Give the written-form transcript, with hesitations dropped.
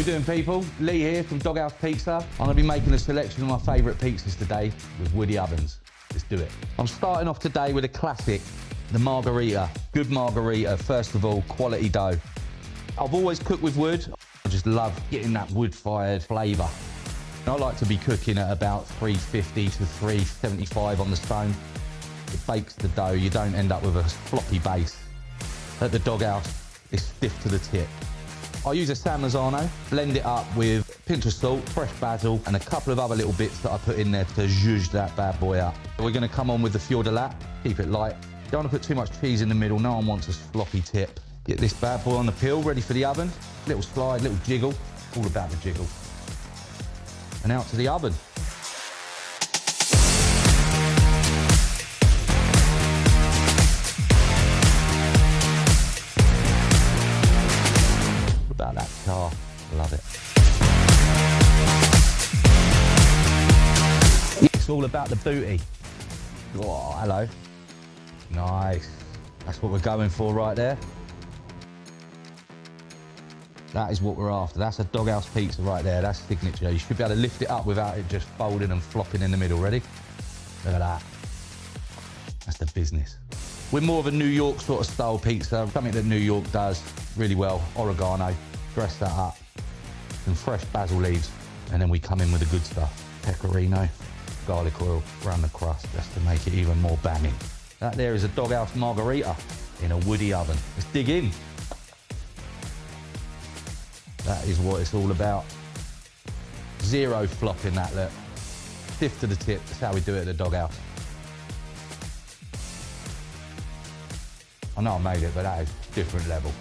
we doing, people? Lee here from Dawghouse Pizza. I'm going to be making a selection of my favourite pizzas today with woody ovens. Let's do it. I'm starting off today with a classic, the Margherita. Good Margherita, first of all, quality dough. I've always cooked with wood. I just love getting that wood-fired flavour. I like to be cooking at about 350 to 375 on the stone. It bakes the dough, you don't end up with a floppy base. At the Dawghouse, it's stiff to the tip. I use a San Marzano, blend it up with a pinch of salt, fresh basil, and a couple of other little bits that I put in there to zhuzh that bad boy up. We're going to come on with the fior di latte, keep it light. Don't want to put too much cheese in the middle, no one wants a sloppy tip. Get this bad boy on the peel, ready for the oven. Little slide, little jiggle, all about the jiggle. And out to the oven. About that char, love it. It's all about the booty. Oh, hello. Nice. That's what we're going for right there. That is what we're after. That's a Dawghouse pizza right there. That's signature. You should be able to lift it up without it just folding and flopping in the middle. Ready? Look at that. That's the business. We're more of a New York sort of style pizza. Something that New York does really well. Oregano. Dress that up. Some fresh basil leaves. And then we come in with the good stuff. Pecorino, garlic oil around the crust just to make it even more banging. That there is a Dawghouse Margherita in a woody oven. Let's dig in. That is what it's all about. Zero flop in that, look. Stiff to the tip, that's how we do it at the Dawghouse. I know I made it, but that is different level.